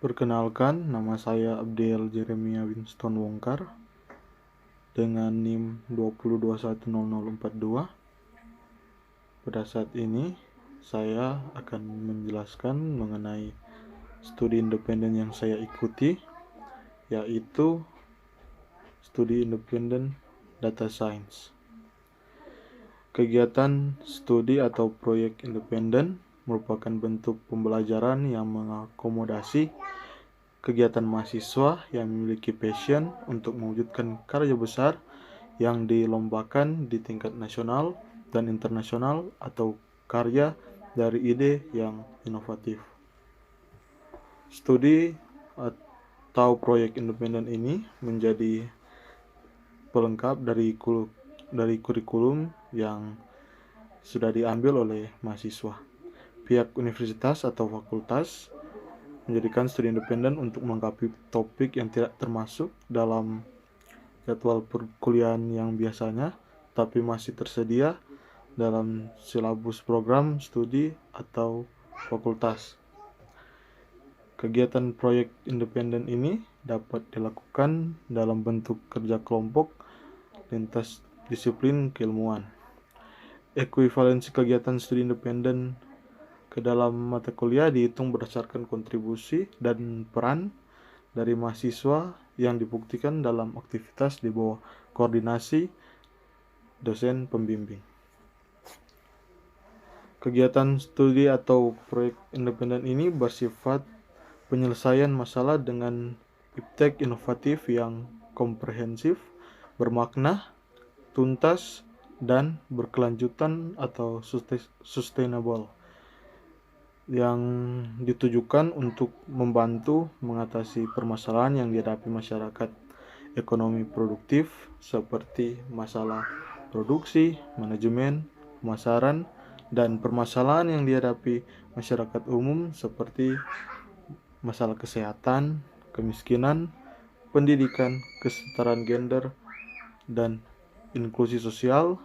Perkenalkan, nama saya Abdel Jeremia Winston Wongkar dengan NIM 20210042. Pada saat ini, saya akan menjelaskan mengenai studi independen yang saya ikuti, yaitu studi independen data science. Kegiatan studi atau proyek independen merupakan bentuk pembelajaran yang mengakomodasi kegiatan mahasiswa yang memiliki passion untuk mewujudkan karya besar yang dilombakan di tingkat nasional dan internasional atau karya dari ide yang inovatif. Studi atau proyek independen ini menjadi pelengkap dari kurikulum yang sudah diambil oleh mahasiswa. Pihak universitas atau fakultas menjadikan studi independen untuk melengkapi topik yang tidak termasuk dalam jadwal perkuliahan yang biasanya, tapi masih tersedia dalam silabus program studi atau fakultas. Kegiatan proyek independen ini dapat dilakukan dalam bentuk kerja kelompok lintas disiplin keilmuan. Ekuivalensi kegiatan studi independen ke dalam mata kuliah dihitung berdasarkan kontribusi dan peran dari mahasiswa yang dibuktikan dalam aktivitas di bawah koordinasi dosen pembimbing. Kegiatan studi atau proyek independen ini bersifat penyelesaian masalah dengan iptek inovatif yang komprehensif, bermakna, tuntas, dan berkelanjutan atau sustainable, yang ditujukan untuk membantu mengatasi permasalahan yang dihadapi masyarakat ekonomi produktif seperti masalah produksi, manajemen, pemasaran, dan permasalahan yang dihadapi masyarakat umum seperti masalah kesehatan, kemiskinan, pendidikan, kesetaraan gender, dan inklusi sosial,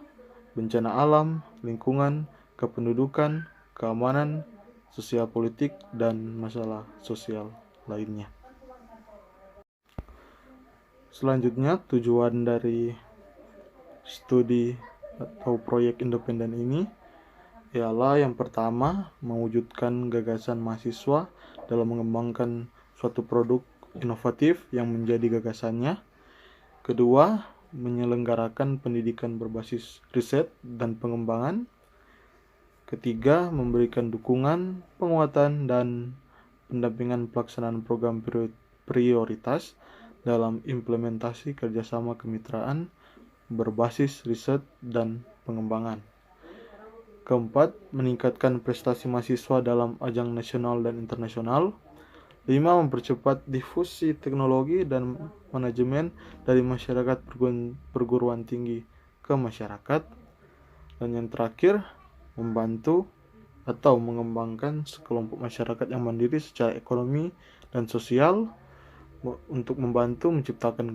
bencana alam, lingkungan, kependudukan, keamanan, sosial politik, dan masalah sosial lainnya. Selanjutnya, tujuan dari studi atau proyek independen ini ialah yang pertama, mewujudkan gagasan mahasiswa dalam mengembangkan suatu produk inovatif yang menjadi gagasannya. Kedua, menyelenggarakan pendidikan berbasis riset dan pengembangan. Ketiga, memberikan dukungan, penguatan, dan pendampingan pelaksanaan program prioritas dalam implementasi kerjasama kemitraan berbasis riset dan pengembangan. Keempat, meningkatkan prestasi mahasiswa dalam ajang nasional dan internasional. 5. Mempercepat difusi teknologi dan manajemen dari masyarakat perguruan tinggi ke masyarakat. Dan yang terakhir, membantu atau mengembangkan sekelompok masyarakat yang mandiri secara ekonomi dan sosial untuk membantu menciptakan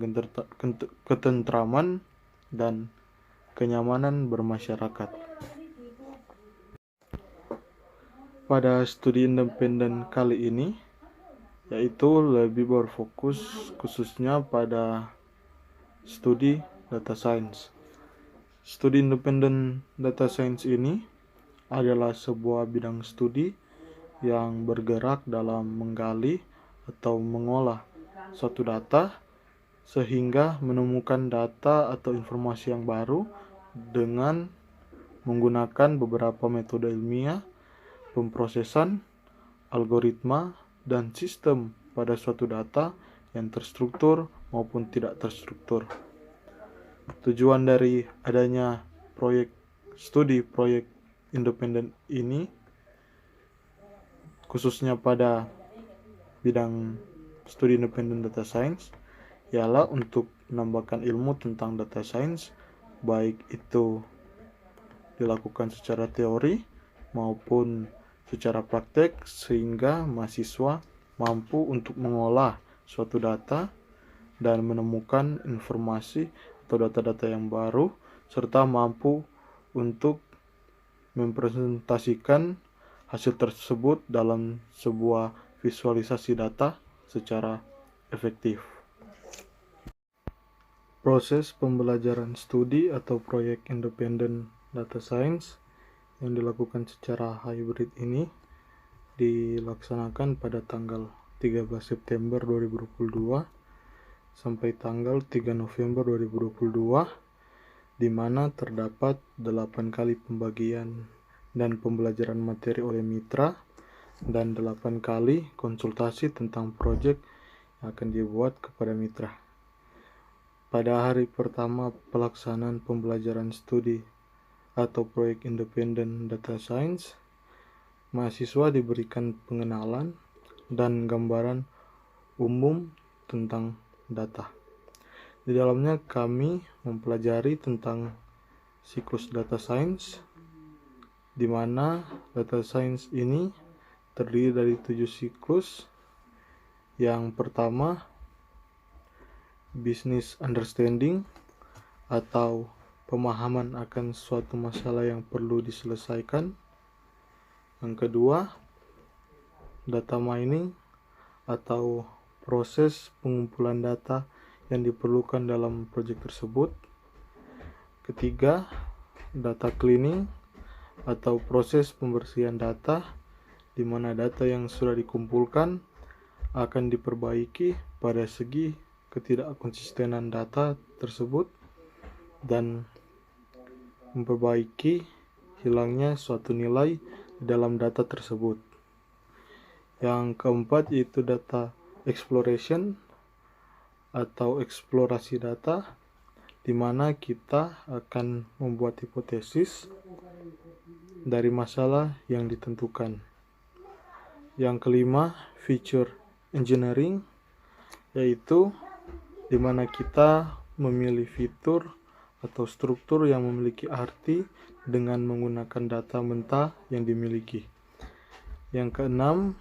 ketentraman dan kenyamanan bermasyarakat. Pada studi independen kali ini, yaitu lebih berfokus khususnya pada studi data science. Studi independen data science ini adalah sebuah bidang studi yang bergerak dalam menggali atau mengolah suatu data sehingga menemukan data atau informasi yang baru dengan menggunakan beberapa metode ilmiah, pemrosesan, algoritma, dan sistem pada suatu data yang terstruktur maupun tidak terstruktur. Tujuan dari adanya studi proyek independen ini, khususnya pada bidang studi independen data science, ialah untuk menambahkan ilmu tentang data science, baik itu dilakukan secara teori maupun secara praktek, sehingga mahasiswa mampu untuk mengolah suatu data dan menemukan informasi atau data-data yang baru, serta mampu untuk mempresentasikan hasil tersebut dalam sebuah visualisasi data secara efektif. Proses pembelajaran studi atau proyek independen data science yang dilakukan secara hybrid ini dilaksanakan pada tanggal 13 September 2022 sampai tanggal 3 November 2022, di mana terdapat 8 kali pembagian dan pembelajaran materi oleh mitra dan 8 kali konsultasi tentang proyek yang akan dibuat kepada mitra. Pada hari pertama pelaksanaan pembelajaran studi atau proyek independen data science, mahasiswa diberikan pengenalan dan gambaran umum tentang data. Di dalamnya kami mempelajari tentang siklus data science, di mana data science ini terdiri dari 7 siklus. Yang pertama, business understanding atau pemahaman akan suatu masalah yang perlu diselesaikan. Yang kedua, data mining atau proses pengumpulan data yang diperlukan dalam proyek tersebut. Ketiga, data cleaning atau proses pembersihan data, di mana data yang sudah dikumpulkan akan diperbaiki pada segi ketidakkonsistenan data tersebut dan memperbaiki hilangnya suatu nilai di dalam data tersebut. Yang keempat yaitu data exploration atau eksplorasi data, di mana kita akan membuat hipotesis dari masalah yang ditentukan. Yang kelima, feature engineering, yaitu di mana kita memilih fitur atau struktur yang memiliki arti dengan menggunakan data mentah yang dimiliki. Yang keenam,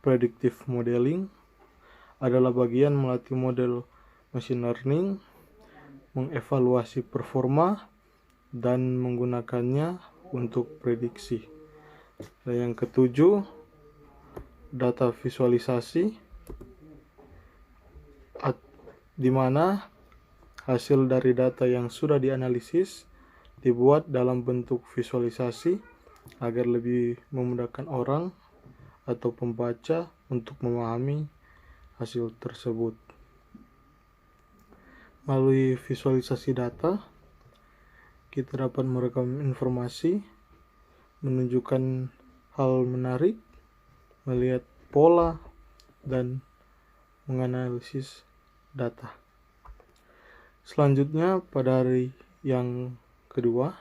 predictive modeling adalah bagian melatih model machine learning, mengevaluasi performa, dan menggunakannya untuk prediksi. Dan yang ketujuh, data visualisasi, di mana hasil dari data yang sudah dianalisis dibuat dalam bentuk visualisasi agar lebih memudahkan orang atau pembaca untuk memahami hasil tersebut. Melalui visualisasi data, kita dapat merekam informasi, menunjukkan hal menarik, melihat pola, dan menganalisis data. Selanjutnya, pada hari yang kedua,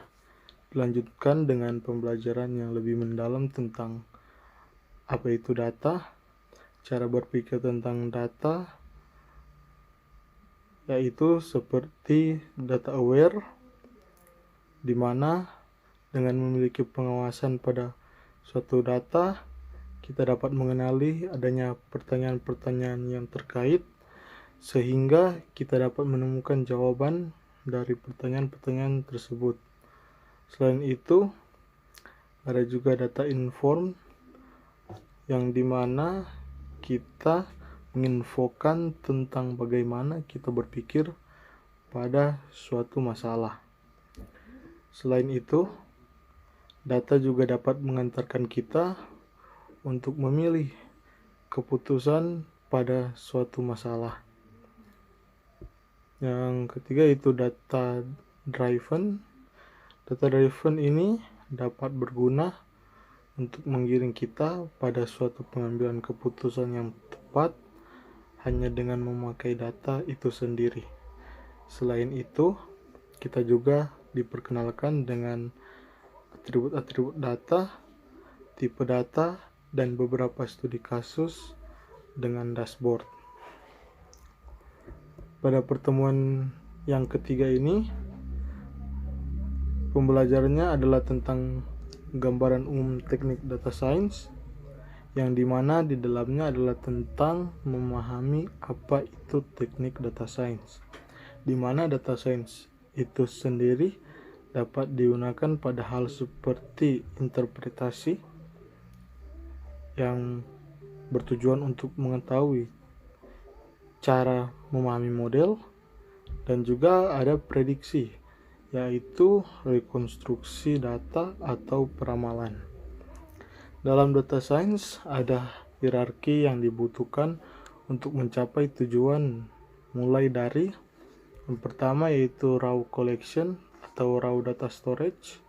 dilanjutkan dengan pembelajaran yang lebih mendalam tentang apa itu data, cara berpikir tentang data, yaitu seperti data aware, di mana dengan memiliki pengawasan pada suatu data, kita dapat mengenali adanya pertanyaan-pertanyaan yang terkait, sehingga kita dapat menemukan jawaban dari pertanyaan-pertanyaan tersebut. Selain itu, ada juga data inform, yang dimana kita menginfokan tentang bagaimana kita berpikir pada suatu masalah. Selain itu, data juga dapat mengantarkan kita untuk memilih keputusan pada suatu masalah. Yang ketiga itu data driven. Data driven ini dapat berguna untuk menggiring kita pada suatu pengambilan keputusan yang tepat hanya dengan memakai data itu sendiri. Selain itu, kita juga diperkenalkan dengan atribut-atribut data, tipe data, dan beberapa studi kasus dengan dashboard. Pada pertemuan yang ketiga ini, pembelajarannya adalah tentang gambaran umum teknik data science, yang dimana di dalamnya adalah tentang memahami apa itu teknik data science, di mana data science itu sendiri dapat digunakan pada hal seperti interpretasi yang bertujuan untuk mengetahui cara memahami model, dan juga ada prediksi, yaitu rekonstruksi data atau peramalan. Dalam data science ada hierarki yang dibutuhkan untuk mencapai tujuan, mulai dari yang pertama yaitu raw collection atau raw data storage,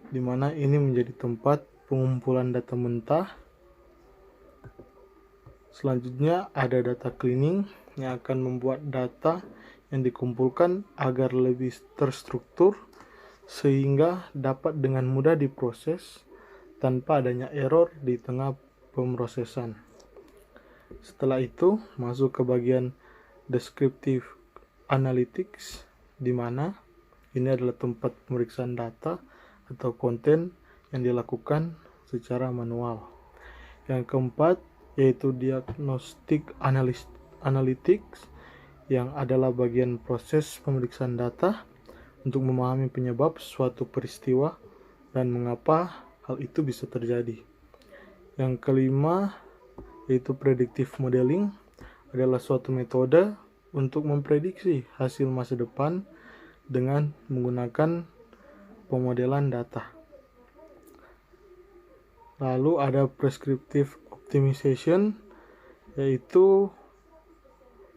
di mana ini menjadi tempat pengumpulan data mentah. Selanjutnya ada data cleaning yang akan membuat data yang dikumpulkan agar lebih terstruktur sehingga dapat dengan mudah diproses tanpa adanya error di tengah pemrosesan. Setelah itu masuk ke bagian descriptive analytics, di mana ini adalah tempat pemeriksaan data atau konten yang dilakukan secara manual. Yang keempat yaitu diagnostic analytics, yang adalah bagian proses pemeriksaan data untuk memahami penyebab suatu peristiwa dan mengapa hal itu bisa terjadi. Yang kelima yaitu predictive modeling, adalah suatu metode untuk memprediksi hasil masa depan dengan menggunakan pemodelan data. Lalu ada prescriptive optimization, yaitu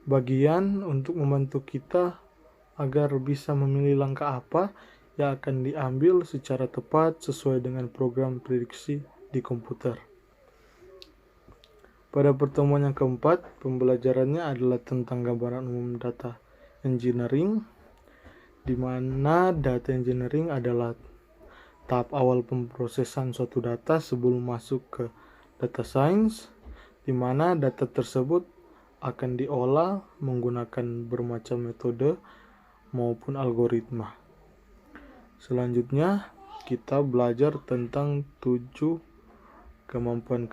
bagian untuk membantu kita agar bisa memilih langkah apa yang akan diambil secara tepat sesuai dengan program prediksi di komputer. Pada pertemuan yang keempat, pembelajarannya adalah tentang gambaran umum data engineering, di mana data engineering adalah tahap awal pemrosesan suatu data sebelum masuk ke data science, di mana data tersebut akan diolah menggunakan bermacam metode maupun algoritma. Selanjutnya, kita belajar tentang 7 kemampuan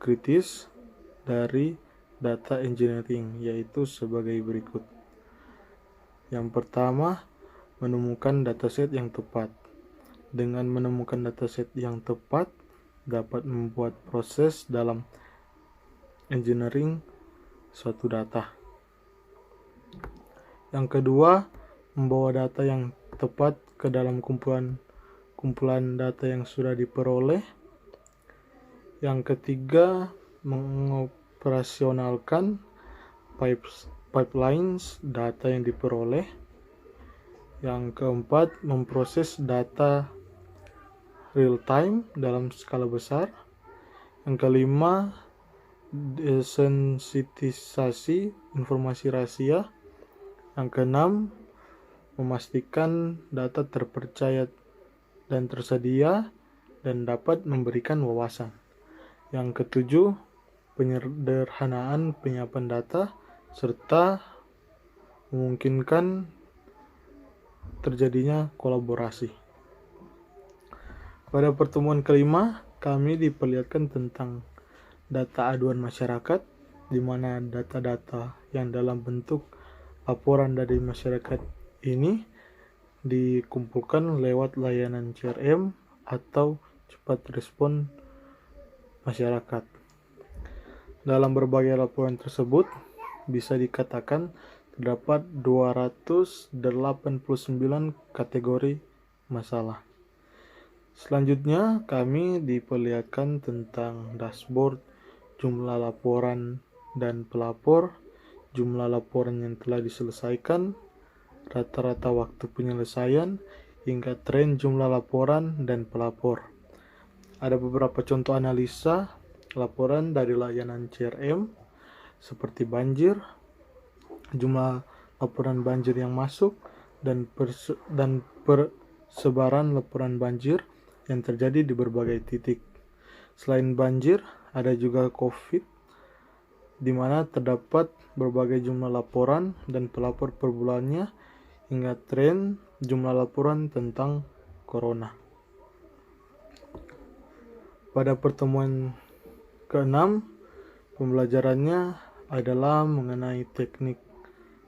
kritis dari data engineering, yaitu sebagai berikut. Yang pertama, menemukan dataset yang tepat. Dengan menemukan dataset yang tepat, dapat membuat proses dalam engineering suatu data. Yang kedua, membawa data yang tepat ke dalam kumpulan data yang sudah diperoleh. Yang ketiga, mengoperasionalkan pipelines data yang diperoleh. Yang keempat, memproses data real time dalam skala besar. Yang kelima, desensitisasi informasi rahasia. Yang keenam, memastikan data terpercaya dan tersedia dan dapat memberikan wawasan. Yang ketujuh, penyederhanaan penyiapan data serta memungkinkan terjadinya kolaborasi. Pada pertemuan kelima, kami diperlihatkan tentang data aduan masyarakat, di mana data-data yang dalam bentuk laporan dari masyarakat ini dikumpulkan lewat layanan CRM atau cepat respon masyarakat. Dalam berbagai laporan tersebut, bisa dikatakan terdapat 289 kategori masalah. Selanjutnya, kami diperlihatkan tentang dashboard, jumlah laporan dan pelapor, jumlah laporan yang telah diselesaikan, rata-rata waktu penyelesaian, hingga tren jumlah laporan dan pelapor. Ada beberapa contoh analisa laporan dari layanan CRM seperti banjir, jumlah laporan banjir yang masuk, dan persebaran laporan banjir yang terjadi di berbagai titik. Selain banjir, ada juga COVID, di mana terdapat berbagai jumlah laporan dan pelapor per bulannya, hingga tren jumlah laporan tentang corona. Pada pertemuan ke-6, pembelajarannya adalah mengenai teknik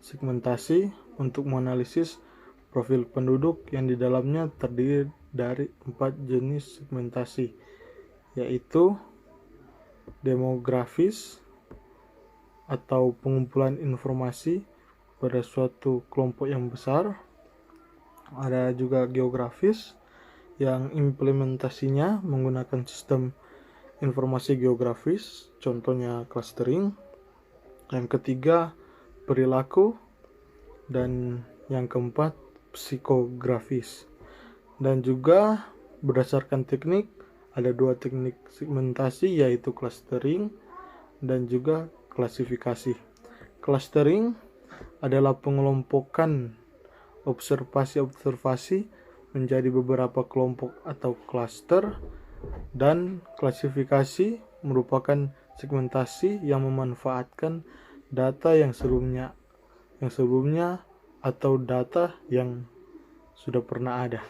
segmentasi untuk menganalisis profil penduduk yang di dalamnya terdiri dari 4 jenis segmentasi, yaitu demografis, atau pengumpulan informasi pada suatu kelompok yang besar. Ada juga geografis yang implementasinya menggunakan sistem informasi geografis, contohnya clustering. Yang ketiga, perilaku. Dan yang keempat, psikografis. Dan juga berdasarkan teknik, ada 2 teknik segmentasi, yaitu clustering dan juga klasifikasi. Clustering adalah pengelompokan observasi-observasi menjadi beberapa kelompok atau cluster, dan klasifikasi merupakan segmentasi yang memanfaatkan data yang sebelumnya atau data yang sudah pernah ada.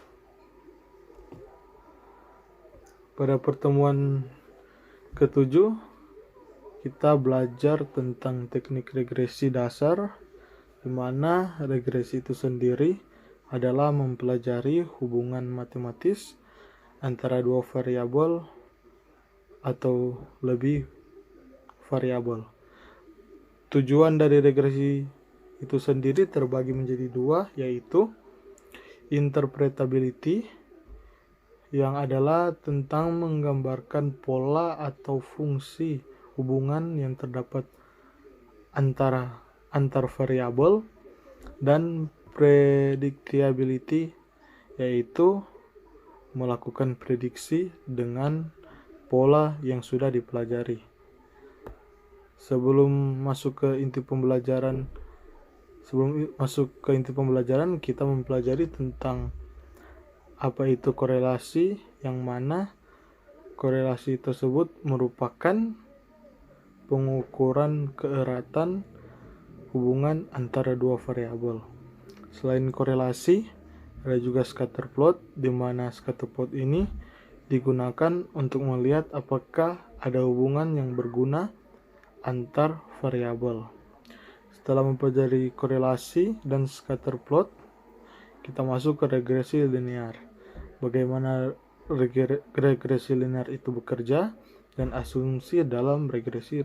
Pada pertemuan ke-7 kita belajar tentang teknik regresi dasar, di mana regresi itu sendiri adalah mempelajari hubungan matematis antara 2 variabel atau lebih variabel. Tujuan dari regresi itu sendiri terbagi menjadi 2, yaitu interpretability, yang adalah tentang menggambarkan pola atau fungsi hubungan yang terdapat antar variabel, dan predictability, yaitu melakukan prediksi dengan pola yang sudah dipelajari. Sebelum masuk ke inti pembelajaran, kita mempelajari tentang apa itu korelasi, yang mana korelasi tersebut merupakan pengukuran keeratan hubungan antara 2 variabel. Selain korelasi, ada juga scatter plot, di mana scatter plot ini digunakan untuk melihat apakah ada hubungan yang berguna antar variabel. Setelah mempelajari korelasi dan scatter plot, kita masuk ke regresi linear. Bagaimana regresi linear itu bekerja dan asumsi dalam regresi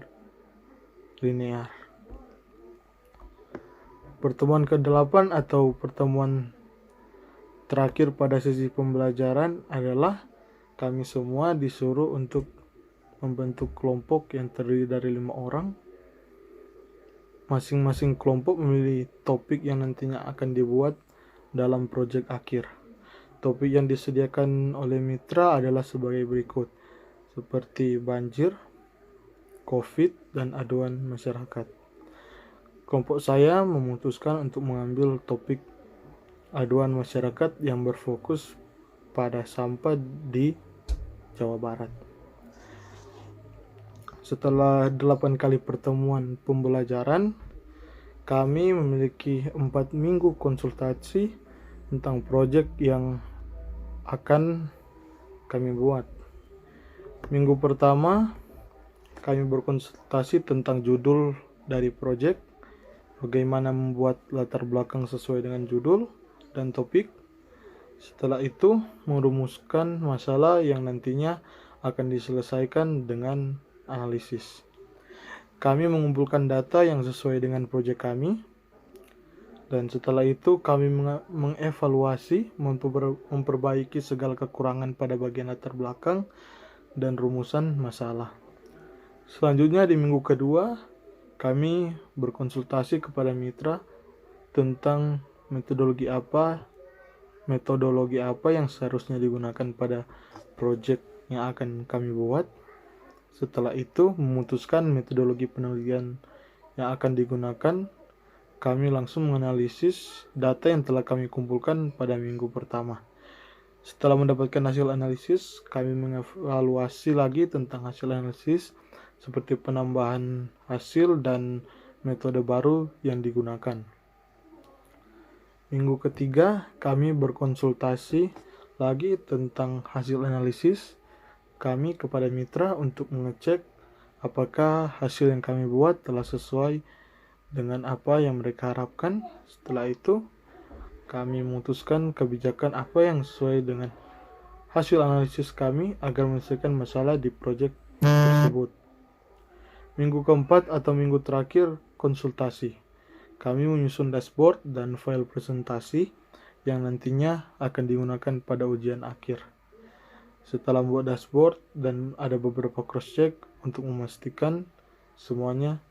linear. Pertemuan ke-8 atau pertemuan terakhir pada sesi pembelajaran adalah kami semua disuruh untuk membentuk kelompok yang terdiri dari 5 orang. Masing-masing kelompok memilih topik yang nantinya akan dibuat dalam proyek akhir. Topik yang disediakan oleh mitra adalah sebagai berikut, seperti banjir, COVID, dan aduan masyarakat. Kelompok saya memutuskan untuk mengambil topik aduan masyarakat yang berfokus pada sampah di Jawa Barat. Setelah 8 kali pertemuan pembelajaran, kami memiliki 4 minggu konsultasi tentang proyek yang akan kami buat. Minggu pertama, kami berkonsultasi tentang judul dari proyek, bagaimana membuat latar belakang sesuai dengan judul dan topik. Setelah itu, merumuskan masalah yang nantinya akan diselesaikan dengan analisis. Kami mengumpulkan data yang sesuai dengan proyek kami, dan setelah itu kami mengevaluasi, memperbaiki segala kekurangan pada bagian latar belakang dan rumusan masalah. Selanjutnya di minggu kedua, kami berkonsultasi kepada mitra tentang metodologi apa yang seharusnya digunakan pada proyek yang akan kami buat. Setelah itu memutuskan metodologi penelitian yang akan digunakan. Kami langsung menganalisis data yang telah kami kumpulkan pada minggu pertama. Setelah mendapatkan hasil analisis, kami mengevaluasi lagi tentang hasil analisis, seperti penambahan hasil dan metode baru yang digunakan. Minggu ketiga, kami berkonsultasi lagi tentang hasil analisis kami kepada mitra untuk mengecek apakah hasil yang kami buat telah sesuai dengan apa yang mereka harapkan. Setelah itu, kami memutuskan kebijakan apa yang sesuai dengan hasil analisis kami agar menyelesaikan masalah di proyek tersebut. Minggu keempat atau minggu terakhir konsultasi. Kami menyusun dashboard dan file presentasi yang nantinya akan digunakan pada ujian akhir. Setelah membuat dashboard dan ada beberapa cross check untuk memastikan semuanya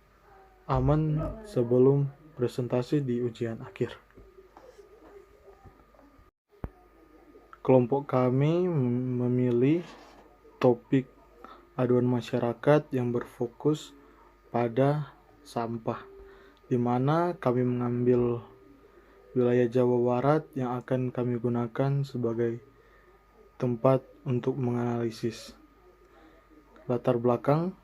aman sebelum presentasi di ujian akhir. Kelompok kami memilih topik aduan masyarakat yang berfokus pada sampah, di mana kami mengambil wilayah Jawa Barat yang akan kami gunakan sebagai tempat untuk menganalisis. Latar belakang,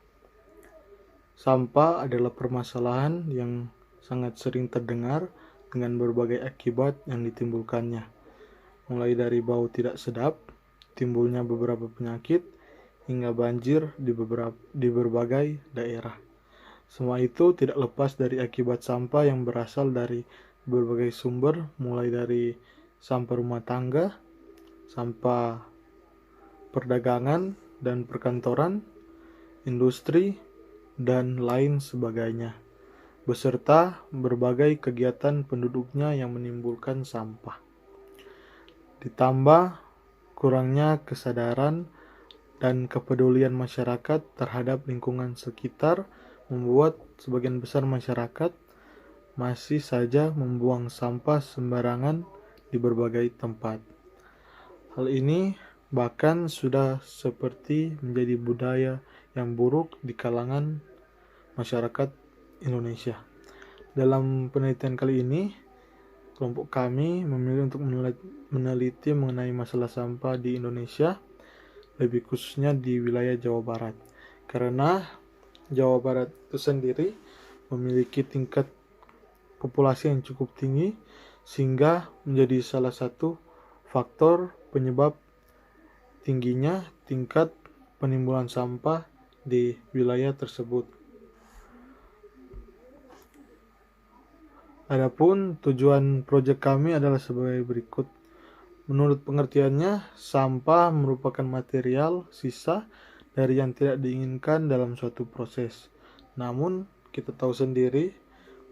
sampah adalah permasalahan yang sangat sering terdengar dengan berbagai akibat yang ditimbulkannya. Mulai dari bau tidak sedap, timbulnya beberapa penyakit, hingga banjir di berbagai daerah. Semua itu tidak lepas dari akibat sampah yang berasal dari berbagai sumber, mulai dari sampah rumah tangga, sampah perdagangan dan perkantoran, industri, dan lain sebagainya, beserta berbagai kegiatan penduduknya yang menimbulkan sampah. Ditambah kurangnya kesadaran dan kepedulian masyarakat terhadap lingkungan sekitar membuat sebagian besar masyarakat masih saja membuang sampah sembarangan di berbagai tempat. Hal ini bahkan sudah seperti menjadi budaya yang buruk di kalangan masyarakat Indonesia. Dalam penelitian kali ini, kelompok kami memilih untuk meneliti mengenai masalah sampah di Indonesia, lebih khususnya di wilayah Jawa Barat. Karena Jawa Barat itu sendiri memiliki tingkat populasi yang cukup tinggi, sehingga menjadi salah satu faktor penyebab tingginya tingkat penimbunan sampah di wilayah tersebut. Adapun tujuan proyek kami adalah sebagai berikut. Menurut pengertiannya, sampah merupakan material sisa dari yang tidak diinginkan dalam suatu proses. Namun, kita tahu sendiri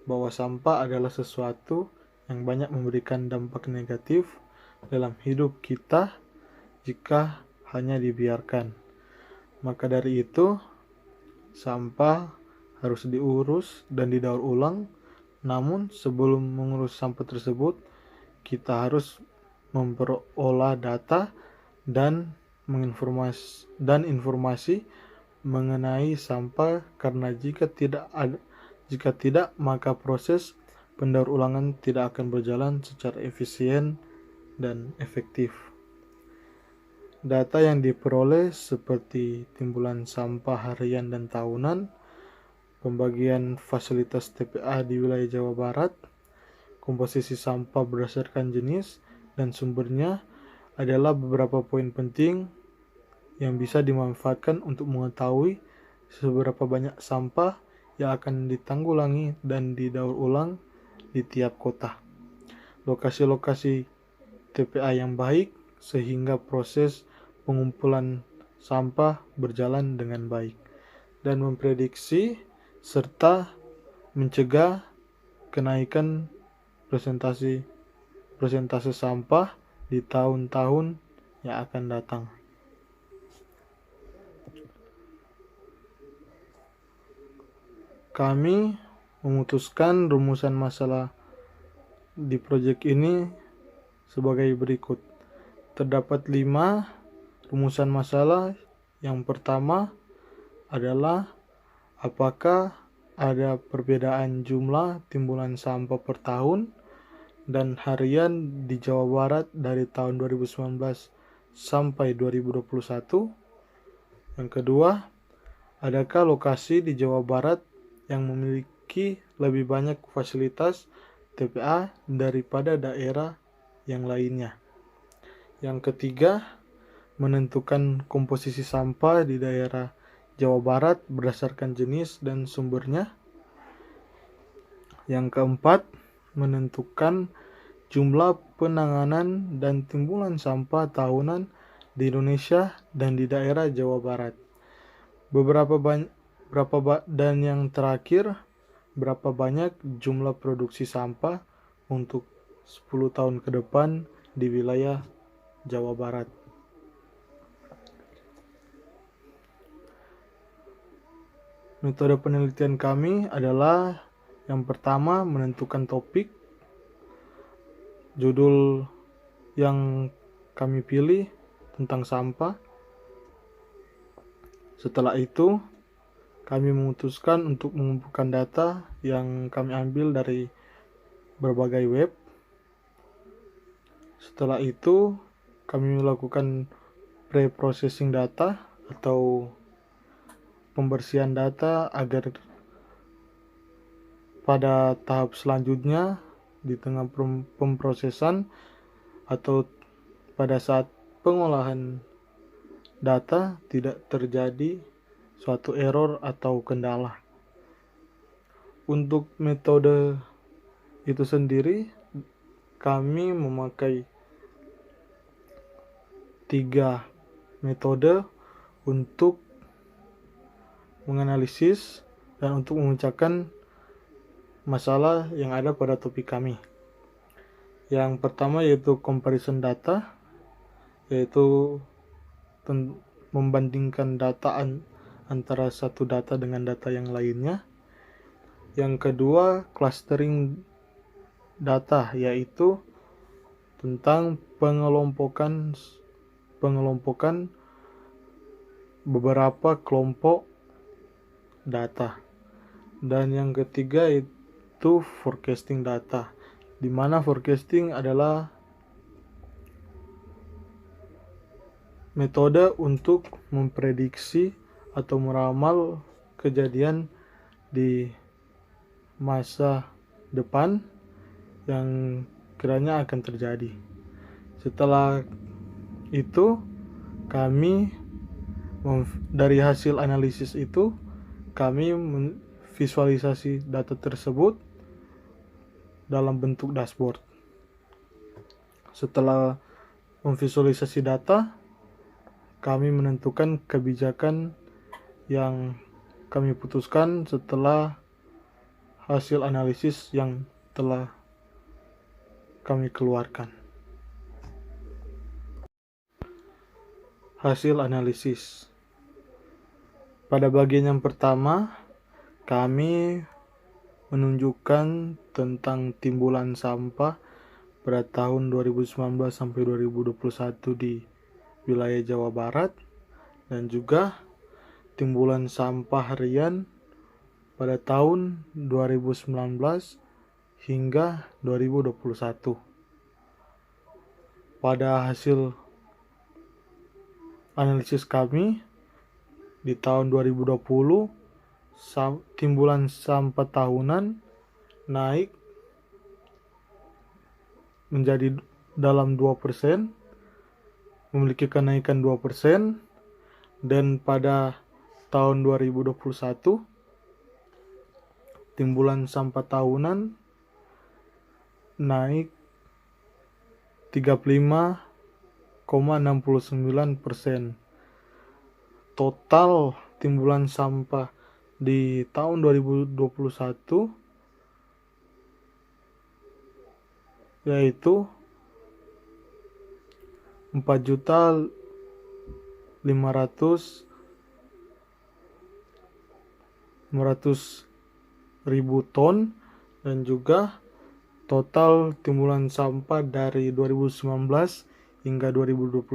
bahwa sampah adalah sesuatu yang banyak memberikan dampak negatif dalam hidup kita jika hanya dibiarkan. Maka dari itu, sampah harus diurus dan didaur ulang. Namun, sebelum mengurus sampah tersebut, kita harus memperolah data dan informasi mengenai sampah, karena jika tidak, maka proses pendaur ulangan tidak akan berjalan secara efisien dan efektif. Data yang diperoleh seperti timbulan sampah harian dan tahunan, pembagian fasilitas TPA di wilayah Jawa Barat, komposisi sampah berdasarkan jenis dan sumbernya adalah beberapa poin penting yang bisa dimanfaatkan untuk mengetahui seberapa banyak sampah yang akan ditanggulangi dan didaur ulang di tiap kota. Lokasi-lokasi TPA yang baik sehingga proses pengumpulan sampah berjalan dengan baik, dan memprediksi serta mencegah kenaikan presentase sampah di tahun-tahun yang akan datang. Kami memutuskan rumusan masalah di proyek ini sebagai berikut. Terdapat 5 rumusan masalah. Yang pertama adalah apakah ada perbedaan jumlah timbulan sampah per tahun dan harian di Jawa Barat dari tahun 2019 sampai 2021. Yang kedua, adakah lokasi di Jawa Barat yang memiliki lebih banyak fasilitas TPA daripada daerah yang lainnya? Yang ketiga, menentukan komposisi sampah di daerah Jawa Barat berdasarkan jenis dan sumbernya. Yang keempat, menentukan jumlah penanganan dan timbulan sampah tahunan di Indonesia dan di daerah Jawa Barat. Dan yang terakhir, berapa banyak jumlah produksi sampah untuk 10 tahun ke depan di wilayah Jawa Barat. Metode penelitian kami adalah yang pertama menentukan topik, judul yang kami pilih tentang sampah. Setelah itu, kami memutuskan untuk mengumpulkan data yang kami ambil dari berbagai web. Setelah itu, kami melakukan pre-processing data atau pembersihan data agar pada tahap selanjutnya di tengah pemprosesan atau pada saat pengolahan data tidak terjadi suatu error atau kendala. Untuk metode itu sendiri kami memakai 3 metode untuk menganalisis dan untuk memecahkan masalah yang ada pada topik kami. Yang pertama yaitu comparison data, yaitu membandingkan data antara satu data dengan data yang lainnya. Yang kedua, clustering data, yaitu tentang pengelompokan beberapa kelompok data. Dan yang ketiga itu forecasting data, di mana forecasting adalah metode untuk memprediksi atau meramal kejadian di masa depan yang kiranya akan terjadi. Setelah itu, kami dari hasil analisis itu kami visualisasi data tersebut dalam bentuk dashboard. Setelah memvisualisasi data, kami menentukan kebijakan yang kami putuskan setelah hasil analisis yang telah kami keluarkan. Hasil analisis. Pada bagian yang pertama, kami menunjukkan tentang timbulan sampah pada tahun 2019 sampai 2021 di wilayah Jawa Barat, dan juga timbulan sampah harian pada tahun 2019 hingga 2021. Pada hasil analisis kami di tahun 2020, timbulan sampah tahunan naik menjadi dalam 2%, memiliki kenaikan 2%, dan pada tahun 2021 timbulan sampah tahunan naik 35,69%. Total timbulan sampah di tahun 2021 yaitu 4.500.000 ton, dan juga total timbulan sampah dari 2019 hingga 2021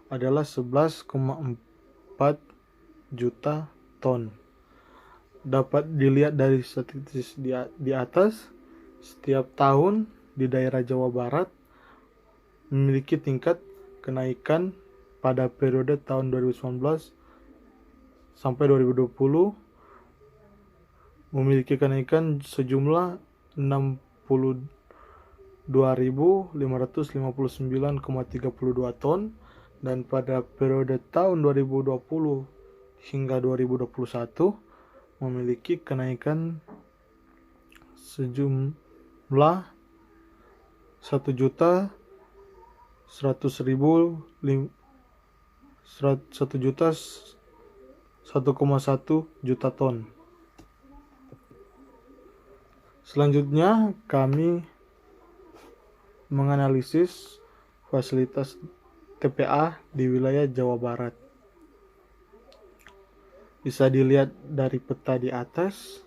adalah 11,4 juta ton. Dapat dilihat dari statistik di atas, setiap tahun di daerah Jawa Barat memiliki tingkat kenaikan pada periode tahun 2019 sampai 2020 memiliki kenaikan sejumlah 62.559,32 ton, dan pada periode tahun 2020 hingga 2021 memiliki kenaikan sejumlah 1.100.000 1,1 juta ton. Selanjutnya kami menganalisis fasilitas TPA di wilayah Jawa Barat. Bisa dilihat dari peta di atas,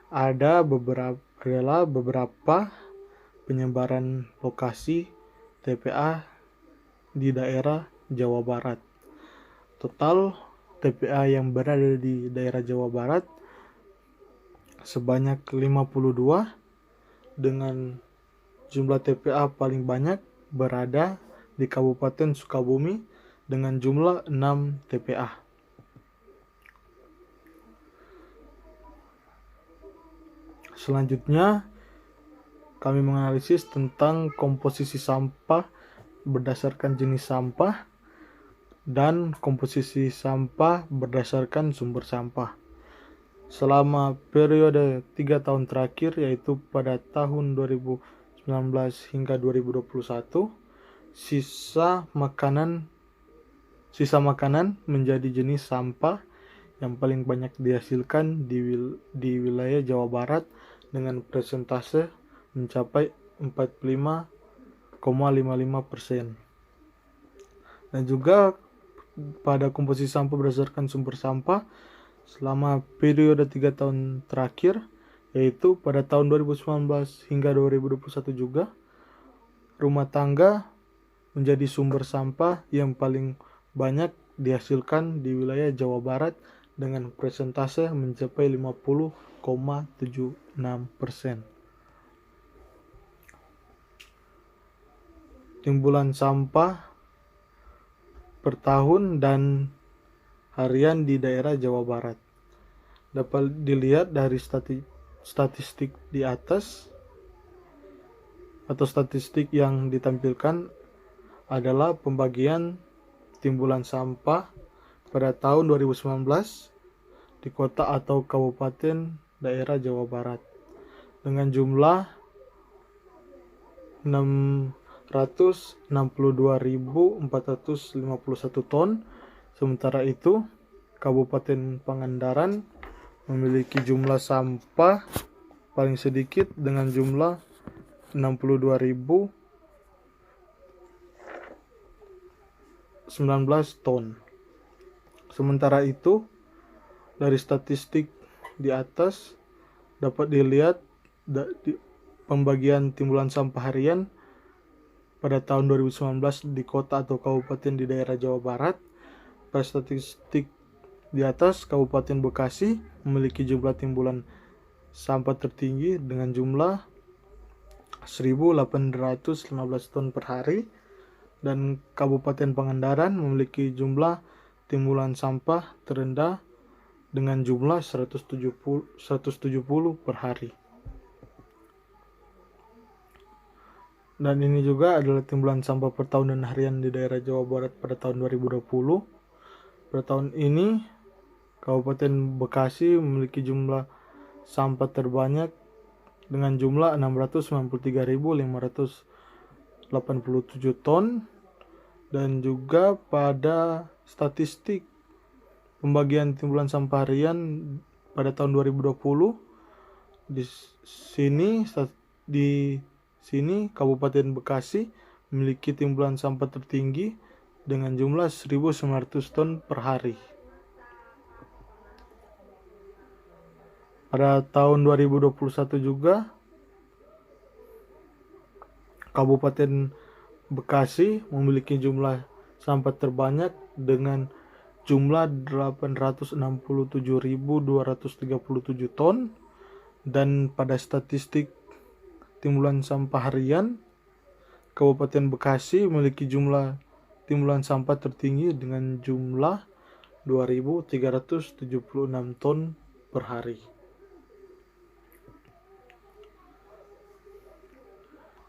ada beberapa penyebaran lokasi TPA di daerah Jawa Barat. Total TPA yang berada di daerah Jawa Barat sebanyak 52, dengan jumlah TPA paling banyak berada di Kabupaten Sukabumi dengan jumlah 6 TPA. Selanjutnya, kami menganalisis tentang komposisi sampah berdasarkan jenis sampah dan komposisi sampah berdasarkan sumber sampah. Selama periode 3 tahun terakhir, yaitu pada tahun 2019 hingga 2021, sisa makanan menjadi jenis sampah yang paling banyak dihasilkan di wilayah Jawa Barat dengan persentase mencapai 45,55%. Dan juga pada komposisi sampah berdasarkan sumber sampah selama periode 3 tahun terakhir, yaitu pada tahun 2019 hingga 2021 juga, rumah tangga menjadi sumber sampah yang paling banyak dihasilkan di wilayah Jawa Barat dengan persentase mencapai 50,76%. Timbulan sampah per tahun dan harian di daerah Jawa Barat dapat dilihat dari statistik di atas, atau statistik yang ditampilkan adalah pembagian timbulan sampah pada tahun 2019 di kota atau kabupaten daerah Jawa Barat dengan jumlah 662.451 ton. Sementara itu, Kabupaten Pangandaran memiliki jumlah sampah paling sedikit dengan jumlah 62.019 ton. Sementara itu, dari statistik di atas dapat dilihat pembagian timbulan sampah harian pada tahun 2019 di kota atau kabupaten di daerah Jawa Barat. Pada statistik di atas, Kabupaten Bekasi memiliki jumlah timbulan sampah tertinggi dengan jumlah 1.815 ton per hari, dan Kabupaten Pangandaran memiliki jumlah timbulan sampah terendah dengan jumlah 170 per hari. Dan ini juga adalah timbulan sampah per tahun dan harian di daerah Jawa Barat pada tahun 2020. Pada tahun ini, Kabupaten Bekasi memiliki jumlah sampah terbanyak dengan jumlah 693.587 ton. Dan juga pada statistik pembagian timbulan sampah harian pada tahun 2020, di sini Kabupaten Bekasi memiliki timbulan sampah tertinggi dengan jumlah 1.900 ton per hari. Pada tahun 2021 juga, Kabupaten Bekasi memiliki jumlah sampah terbanyak dengan jumlah 867.237 ton. Dan pada statistik timbulan sampah harian, Kabupaten Bekasi memiliki jumlah timbulan sampah tertinggi dengan jumlah 2.376 ton per hari.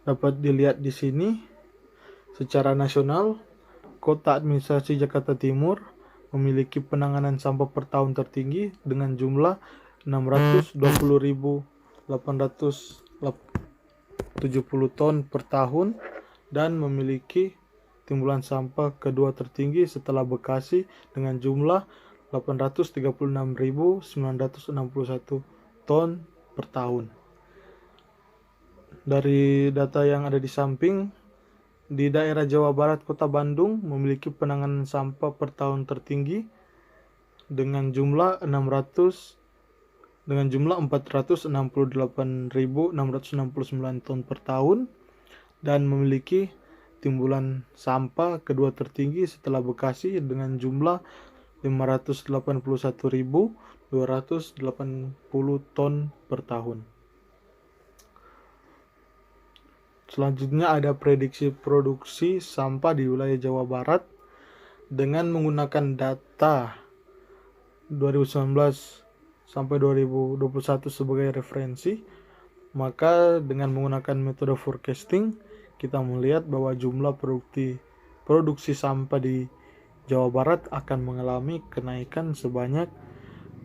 Dapat dilihat di sini, secara nasional, Kota Administrasi Jakarta Timur memiliki penanganan sampah per tahun tertinggi dengan jumlah 620.870 ton per tahun, dan memiliki timbulan sampah kedua tertinggi setelah Bekasi dengan jumlah 836.961 ton per tahun. Dari data yang ada di samping, di daerah Jawa Barat, Kota Bandung memiliki penanganan sampah per tahun tertinggi dengan jumlah 468.669 ton per tahun dan memiliki timbulan sampah kedua tertinggi setelah Bekasi dengan jumlah 581.280 ton per tahun. Selanjutnya ada prediksi produksi sampah di wilayah Jawa Barat dengan menggunakan data 2019 sampai 2021 sebagai referensi. Maka dengan menggunakan metode forecasting, kita melihat bahwa jumlah produksi sampah di Jawa Barat akan mengalami kenaikan sebanyak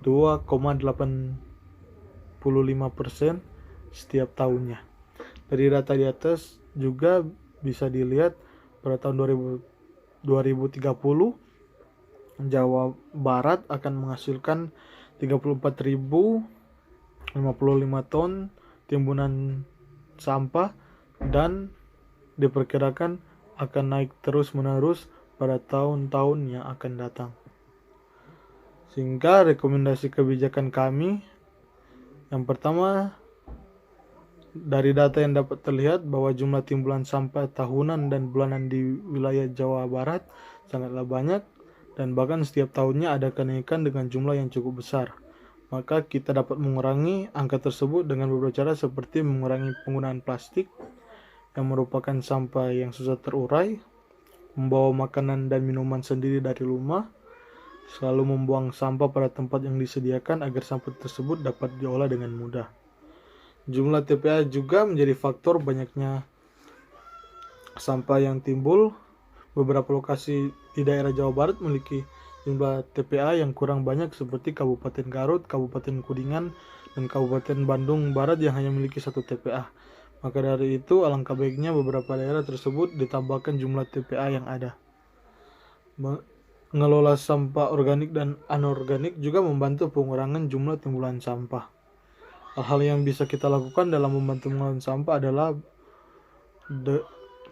2,85% setiap tahunnya. Dari data di atas juga bisa dilihat pada tahun 2030 Jawa Barat akan menghasilkan 34.055 ton timbunan sampah dan diperkirakan akan naik terus-menerus pada tahun-tahun yang akan datang. Sehingga rekomendasi kebijakan kami, yang pertama, dari data yang dapat terlihat bahwa jumlah timbulan sampah tahunan dan bulanan di wilayah Jawa Barat sangatlah banyak dan bahkan setiap tahunnya ada kenaikan dengan jumlah yang cukup besar. Maka kita dapat mengurangi angka tersebut dengan beberapa cara seperti mengurangi penggunaan plastik yang merupakan sampah yang susah terurai, membawa makanan dan minuman sendiri dari rumah, selalu membuang sampah pada tempat yang disediakan agar sampah tersebut dapat diolah dengan mudah. Jumlah TPA juga menjadi faktor banyaknya sampah yang timbul. Beberapa lokasi di daerah Jawa Barat memiliki jumlah TPA yang kurang banyak seperti Kabupaten Garut, Kabupaten Kuningan, dan Kabupaten Bandung Barat yang hanya memiliki 1 TPA. Maka dari itu alangkah baiknya beberapa daerah tersebut ditambahkan jumlah TPA yang ada. Mengelola sampah organik dan anorganik juga membantu pengurangan jumlah timbulan sampah. Hal-hal yang bisa kita lakukan dalam membantu mengelola sampah adalah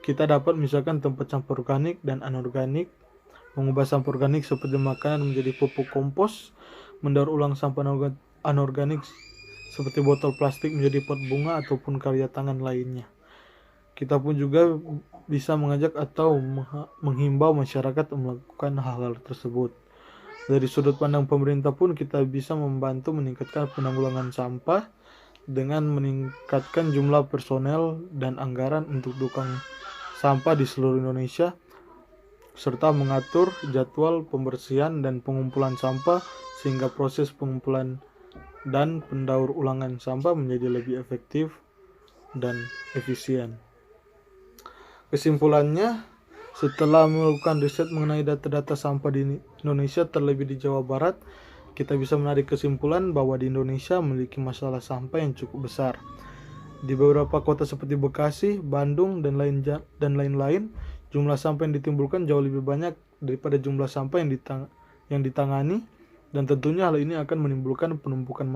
kita dapat misalkan tempat sampah organik dan anorganik, mengubah sampah organik seperti makanan menjadi pupuk kompos, mendaur ulang sampah anorganik seperti botol plastik menjadi pot bunga ataupun karya tangan lainnya. Kita pun juga bisa mengajak atau menghimbau masyarakat melakukan hal-hal tersebut. Dari sudut pandang pemerintah pun kita bisa membantu meningkatkan penanggulangan sampah dengan meningkatkan jumlah personel dan anggaran untuk tukang sampah di seluruh Indonesia, serta mengatur jadwal pembersihan dan pengumpulan sampah sehingga proses pengumpulan dan pendaur ulangan sampah menjadi lebih efektif dan efisien. Kesimpulannya, setelah melakukan riset mengenai data-data sampah di Indonesia, terlebih di Jawa Barat, kita bisa menarik kesimpulan bahwa di Indonesia memiliki masalah sampah yang cukup besar. Di beberapa kota seperti Bekasi, Bandung, dan lain-lain, jumlah sampah yang ditimbulkan jauh lebih banyak daripada jumlah sampah yang ditangani, dan tentunya hal ini akan menimbulkan penumpukan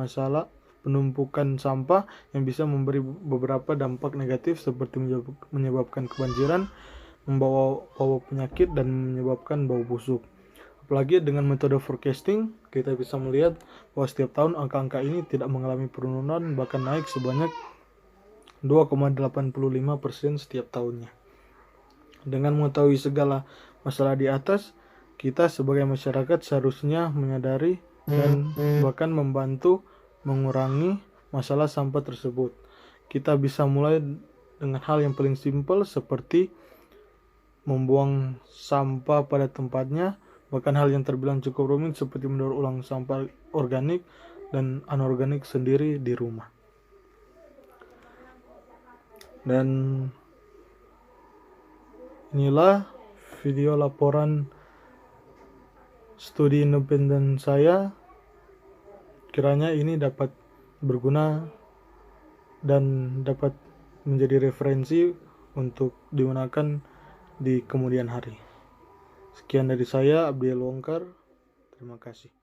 sampah yang bisa memberi beberapa dampak negatif seperti menyebabkan kebanjiran, membawa penyakit, dan menyebabkan bau busuk. Apalagi dengan metode forecasting, kita bisa melihat bahwa setiap tahun angka-angka ini tidak mengalami penurunan, bahkan naik sebanyak 2,85% setiap tahunnya. Dengan mengetahui segala masalah di atas, kita sebagai masyarakat seharusnya menyadari dan bahkan membantu mengurangi masalah sampah tersebut. Kita bisa mulai dengan hal yang paling simpel seperti membuang sampah pada tempatnya, bahkan hal yang terbilang cukup rumit seperti mendaur ulang sampah organik dan anorganik sendiri di rumah. Dan inilah video laporan studi independen saya. Kiranya ini dapat berguna dan dapat menjadi referensi untuk digunakan di kemudian hari. Sekian dari saya, Abdiel Wongkar. Terima kasih.